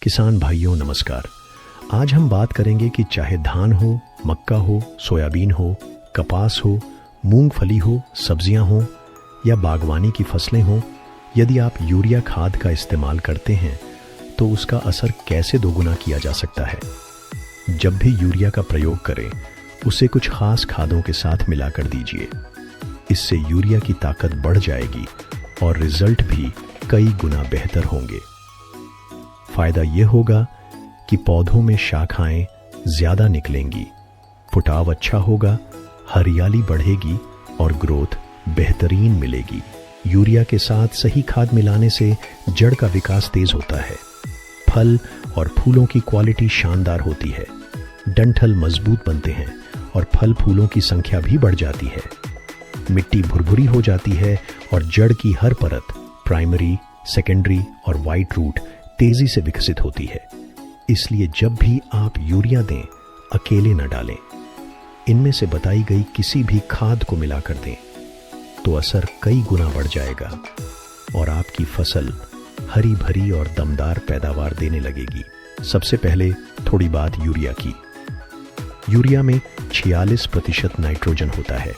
किसान भाइयों नमस्कार। आज हम बात करेंगे कि चाहे धान हो, मक्का हो, सोयाबीन हो, कपास हो, मूंगफली हो, सब्जियां हो या बागवानी की फसलें हों, यदि आप यूरिया खाद का इस्तेमाल करते हैं तो उसका असर कैसे दोगुना किया जा सकता है। जब भी यूरिया का प्रयोग करें उसे कुछ खास खादों के साथ मिलाकर दीजिए। इससे यूरिया की ताकत बढ़ जाएगी और रिजल्ट भी कई गुना बेहतर होंगे। फायदा यह होगा कि पौधों में शाखाएं ज्यादा निकलेंगी, फुटाव अच्छा होगा, हरियाली बढ़ेगी और ग्रोथ बेहतरीन मिलेगी। यूरिया के साथ सही खाद मिलाने से जड़ का विकास तेज होता है, फल और फूलों की क्वालिटी शानदार होती है, डंठल मजबूत बनते हैं और फल फूलों की संख्या भी बढ़ जाती है। मिट्टी भुरभुरी हो जाती है और जड़ की हर परत प्राइमरी, सेकेंडरी और वाइट रूट तेजी से विकसित होती है। इसलिए जब भी आप यूरिया दें, अकेले न डालें। इनमें से बताई गई किसी भी खाद को मिलाकर दें तो असर कई गुना बढ़ जाएगा और आपकी फसल हरी भरी और दमदार पैदावार देने लगेगी। सबसे पहले थोड़ी बात यूरिया की। यूरिया में 46% नाइट्रोजन होता है।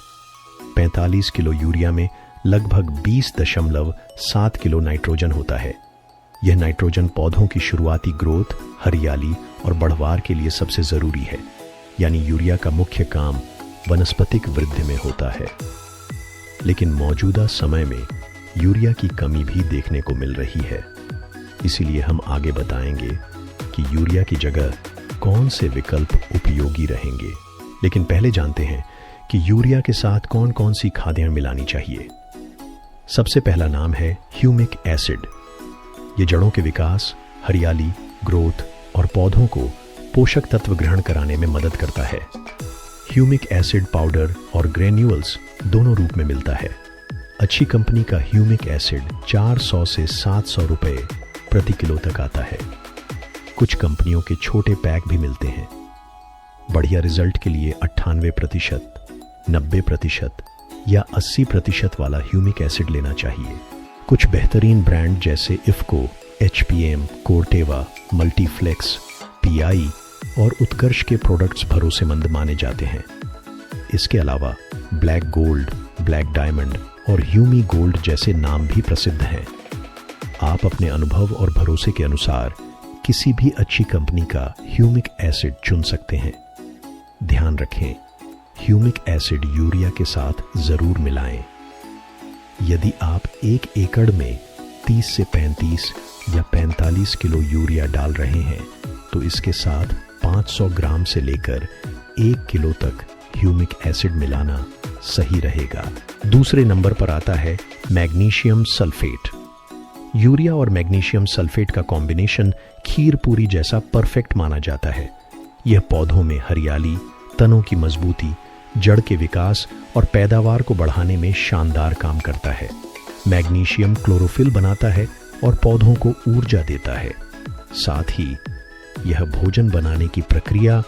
45 किलो यूरिया में लगभग 20.7 किलो नाइट्रोजन होता है। यह नाइट्रोजन पौधों की शुरुआती ग्रोथ, हरियाली और बढ़वार के लिए सबसे जरूरी है। यानी यूरिया का मुख्य काम वनस्पतिक वृद्धि में होता है। लेकिन मौजूदा समय में यूरिया की कमी भी देखने को मिल रही है। इसीलिए हम आगे बताएंगे कि यूरिया की जगह कौन से विकल्प उपयोगी रहेंगे। लेकिन पहले जानते हैं कि यूरिया के साथ कौन कौन सी खादें मिलानी चाहिए। सबसे पहला नाम है ह्यूमिक एसिड। ये जड़ों के विकास, हरियाली, ग्रोथ और पौधों को पोषक तत्व ग्रहण कराने में मदद करता है। ह्यूमिक एसिड पाउडर और ग्रेन्यूल्स दोनों रूप में मिलता है। अच्छी कंपनी का ह्यूमिक एसिड 400 से 700 रुपए प्रति किलो तक आता है। कुछ कंपनियों के छोटे पैक भी मिलते हैं। बढ़िया रिजल्ट के लिए 98%, 90% या 80% वाला ह्यूमिक एसिड लेना चाहिए। कुछ बेहतरीन ब्रांड जैसे इफ्को, HPM, कोर्टेवा, मल्टीफ्लेक्स, PI और उत्कर्ष के प्रोडक्ट्स भरोसेमंद माने जाते हैं। इसके अलावा ब्लैक गोल्ड, ब्लैक डायमंड और ह्यूमी गोल्ड जैसे नाम भी प्रसिद्ध हैं। आप अपने अनुभव और भरोसे के अनुसार किसी भी अच्छी कंपनी का ह्यूमिक एसिड चुन सकते हैं। ध्यान रखें, ह्यूमिक एसिड यूरिया के साथ जरूर मिलाएं। यदि आप 1 एकड़ में 30 से 35 या 45 किलो यूरिया डाल रहे हैं तो इसके साथ 500 ग्राम से लेकर 1 किलो तक ह्यूमिक एसिड मिलाना सही रहेगा। दूसरे नंबर पर आता है मैग्नीशियम सल्फेट। यूरिया और मैग्नीशियम सल्फेट का कॉम्बिनेशन खीर पूरी जैसा परफेक्ट माना जाता है। यह पौधों में हरियाली, तनों की मजबूती, जड़ के विकास और पैदावार को बढ़ाने में शानदार काम करता है। मैग्नीशियम क्लोरोफिल बनाता है और पौधों को ऊर्जा देता है। साथ ही यह भोजन बनाने की प्रक्रिया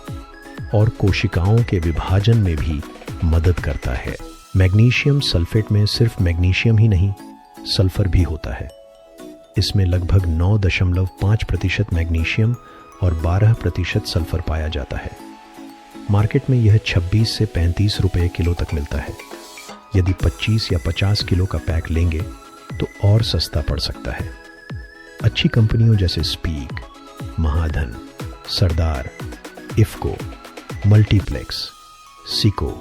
और कोशिकाओं के विभाजन में भी मदद करता है। मैग्नीशियम सल्फेट में सिर्फ मैग्नीशियम ही नहीं, सल्फर भी होता है। इसमें लगभग 9.5% मैग्नीशियम और 12% सल्फर पाया जाता है। मार्केट में यह 26 से 35 रुपए किलो तक मिलता है। यदि 25 या 50 किलो का पैक लेंगे तो और सस्ता पड़ सकता है। अच्छी कंपनियों जैसे स्पीक, महाधन, सरदार, इफ्को, मल्टीप्लेक्स, सिको,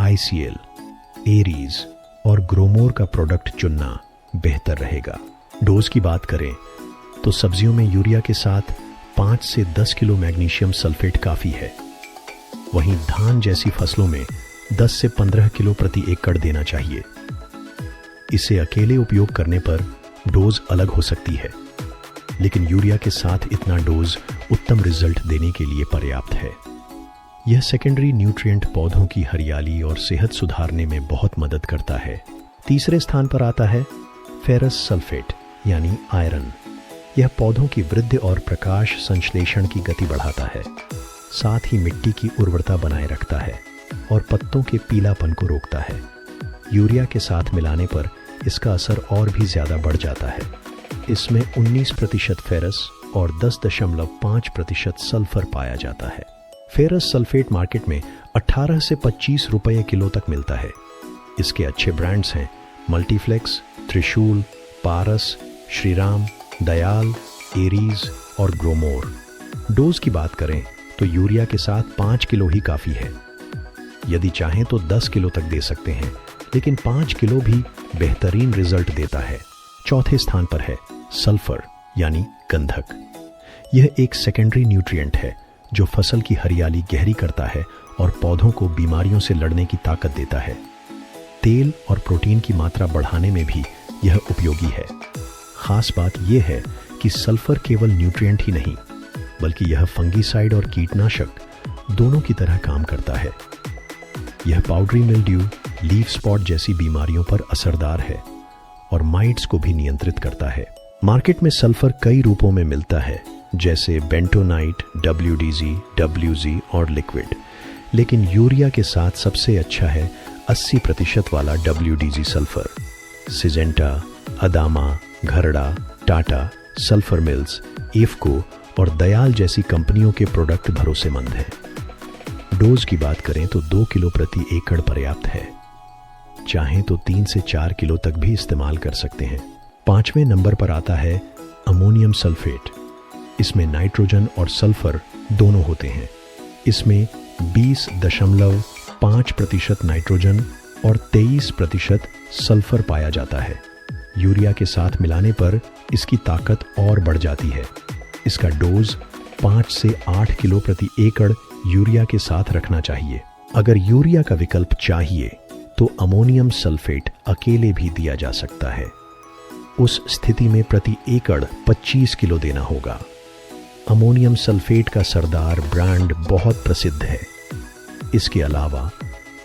ICL, एरीज और ग्रोमोर का प्रोडक्ट चुनना बेहतर रहेगा। डोज की बात करें तो सब्जियों में यूरिया के साथ 5 से 10 किलो मैग्नीशियम सल्फेट काफ़ी है। वहीं धान जैसी फसलों में 10 से 15 किलो प्रति एकड़ देना चाहिए। इसे अकेले उपयोग करने पर डोज अलग हो सकती है, लेकिन यूरिया के साथ इतना डोज उत्तम रिजल्ट देने के लिए पर्याप्त है। यह सेकेंडरी न्यूट्रिएंट पौधों की हरियाली और सेहत सुधारने में बहुत मदद करता है। तीसरे स्थान पर आता है फेरस सल्फेट यानी आयरन। यह पौधों की वृद्धि और प्रकाश संश्लेषण की गति बढ़ाता है, साथ ही मिट्टी की उर्वरता बनाए रखता है और पत्तों के पीलापन को रोकता है। यूरिया के साथ मिलाने पर इसका असर और भी ज़्यादा बढ़ जाता है। इसमें 19% फेरस और 10.5% सल्फर पाया जाता है। फेरस सल्फेट मार्केट में 18 से 25 रुपये किलो तक मिलता है। इसके अच्छे ब्रांड्स हैं मल्टीफ्लेक्स, त्रिशूल, पारस, श्रीराम, दयाल, एरीज और ग्रोमोर। डोज की बात करें तो यूरिया के साथ 5 किलो ही काफ़ी है। यदि चाहें तो 10 किलो तक दे सकते हैं, लेकिन 5 किलो भी बेहतरीन रिजल्ट देता है। चौथे स्थान पर है सल्फर यानी गंधक। यह एक सेकेंडरी न्यूट्रिएंट है जो फसल की हरियाली गहरी करता है और पौधों को बीमारियों से लड़ने की ताकत देता है। तेल और प्रोटीन की मात्रा बढ़ाने में भी यह उपयोगी है। खास बात यह है कि सल्फर केवल न्यूट्रिएंट ही नहीं, बल्कि यह फंगीसाइड और कीटनाशक दोनों की तरह काम करता है। यह पाउडरी मिल्ड्यू, लीफ स्पॉट जैसी बीमारियों पर असरदार है और माइट्स को भी नियंत्रित करता है। मार्केट में सल्फर कई रूपों में मिलता है, जैसे बेंटोनाइट, WDG, WZ और लिक्विड। लेकिन यूरिया के साथ सबसे अच्छा है 80% वाला WDG sulphur. Syngenta, Adama, Gharda, Tata, Sulphur Mills, IFFCO और दयाल जैसी कंपनियों के प्रोडक्ट भरोसेमंद हैं। डोज की बात करें तो 2 किलो प्रति एकड़ पर्याप्त है। चाहें तो 3 से 4 किलो तक भी इस्तेमाल कर सकते हैं। 5वें नंबर पर आता है अमोनियम सल्फेट। इसमें नाइट्रोजन और सल्फर दोनों होते हैं। इसमें 20.5% नाइट्रोजन और 23% सल्फर पाया जाता है। यूरिया के साथ मिलाने पर इसकी ताकत और बढ़ जाती है। इसका डोज 5 से 8 किलो प्रति एकड़ यूरिया के साथ रखना चाहिए। अगर यूरिया का विकल्प चाहिए तो अमोनियम सल्फेट अकेले भी दिया जा सकता है। उस स्थिति में प्रति एकड़ 25 किलो देना होगा। अमोनियम सल्फेट का सरदार ब्रांड बहुत प्रसिद्ध है। इसके अलावा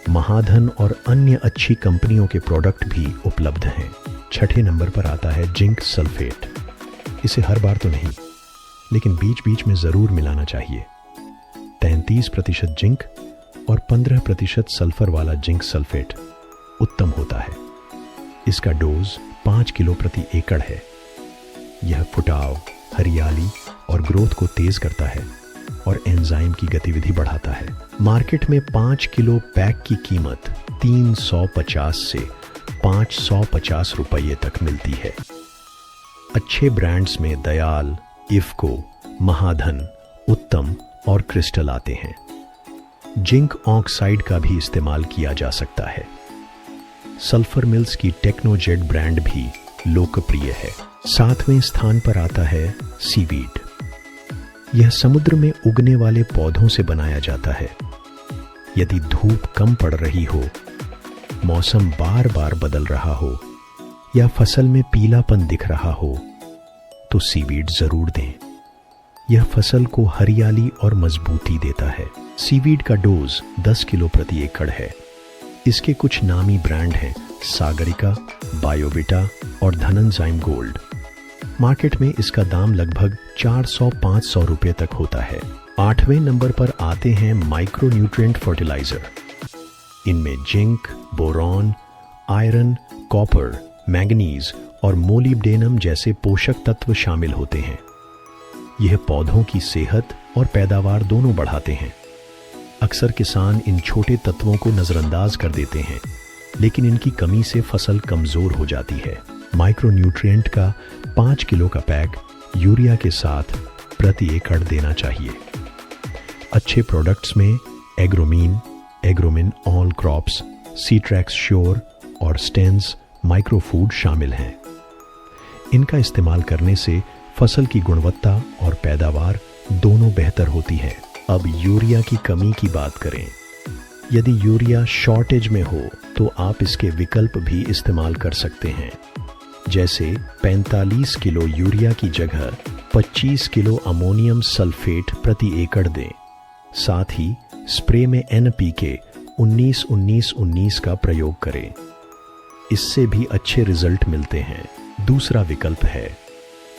महाधन और अन्य अच्छी कंपनियों के प्रोडक्ट भी उपलब्ध हैं। 6ठे नंबर पर आता है जिंक सल्फेट। इसे हर बार तो नहीं, लेकिन बीच बीच में जरूर मिलाना चाहिए। 33% जिंक और 15% सल्फर वाला जिंक सल्फेट उत्तम होता है। इसका डोज 5 किलो प्रति एकड़ है। यह फुटाव, हरियाली और ग्रोथ को तेज करता है और एंजाइम की गतिविधि बढ़ाता है। मार्केट में 5 किलो पैक की कीमत 350 से 550 रुपये तक मिलती है। अच्छे ब्रांड्स में दयाल, इफको, महाधन, उत्तम और क्रिस्टल आते हैं। जिंक ऑक्साइड का भी इस्तेमाल किया जा सकता है। सल्फर मिल्स की टेक्नोजेट ब्रांड भी लोकप्रिय है। 7वें स्थान पर आता है सीवीड। यह समुद्र में उगने वाले पौधों से बनाया जाता है। यदि धूप कम पड़ रही हो, मौसम बार बार बदल रहा हो या फसल में पीलापन दिख रहा हो, तो सीवीड जरूर दें। यह फसल को हरियाली और मजबूती देता है। सीवीड का डोज 10 किलो प्रति एकड़ है। इसके कुछ नामी ब्रांड हैं सागरिका, बायोविटा और धनंजाइम गोल्ड। मार्केट में इसका दाम लगभग 400-500 रुपये तक होता है। 8वें नंबर पर आते हैं माइक्रो न्यूट्रिएंट फर्टिलाइजर। इनमें zinc, boron, iron, copper, manganese और मोलिब्डेनम जैसे पोषक तत्व शामिल होते हैं। यह पौधों की सेहत और पैदावार दोनों बढ़ाते हैं। अक्सर किसान इन छोटे तत्वों को नजरअंदाज कर देते हैं, लेकिन इनकी कमी से फसल कमजोर हो जाती है। माइक्रो न्यूट्रिएंट का 5 किलो का पैक यूरिया के साथ प्रति एकड़ देना चाहिए। अच्छे प्रोडक्ट्स में एग्रोमिन ऑल क्रॉप्स, सीट्रैक्स श्योर और स्टेंस माइक्रोफूड शामिल हैं। इनका इस्तेमाल करने से फसल की गुणवत्ता और पैदावार दोनों बेहतर होती है। अब यूरिया की कमी की बात करें। यदि यूरिया शॉर्टेज में हो तो आप इसके विकल्प भी इस्तेमाल कर सकते हैं, जैसे 45 किलो यूरिया की जगह 25 किलो अमोनियम सल्फेट प्रति एकड़ दें। साथ ही स्प्रे में NPK 19-19-19 का प्रयोग करें। इससे भी अच्छे रिजल्ट मिलते हैं। दूसरा विकल्प है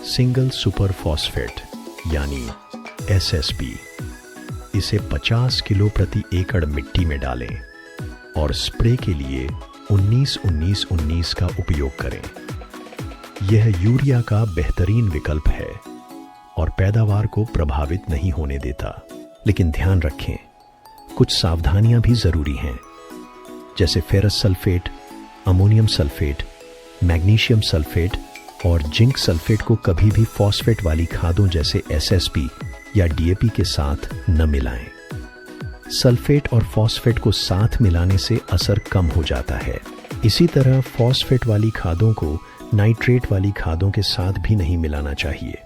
सिंगल सुपर फॉस्फेट यानी SSP। इसे 50 किलो प्रति एकड़ मिट्टी में डालें और स्प्रे के लिए 19-19-19 का उपयोग करें। यह यूरिया का बेहतरीन विकल्प है। और पैदावार को प्रभावित नहीं होने देता। लेकिन ध्यान रखें, कुछ सावधानियां भी जरूरी हैं, जैसे ferrous sulphate, ammonium sulphate, magnesium sulphate और जिंक सल्फेट को कभी भी फॉस्फेट वाली खादों जैसे एसएसपी या डीएपी के साथ न मिलाएं। सल्फेट और फॉस्फेट को साथ मिलाने से असर कम हो जाता है। इसी तरह फॉस्फेट वाली खादों को नाइट्रेट वाली खादों के साथ भी नहीं मिलाना चाहिए।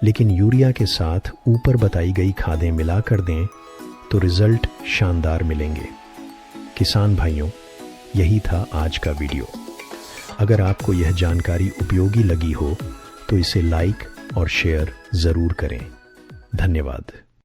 लेकिन यूरिया के साथ ऊपर बताई गई खादें मिलाकर दें तो रिजल्ट शानदार मिलेंगे। किसान भाइयों, यही था आज का वीडियो। अगर आपको यह जानकारी उपयोगी लगी हो तो इसे लाइक और शेयर ज़रूर करें। धन्यवाद।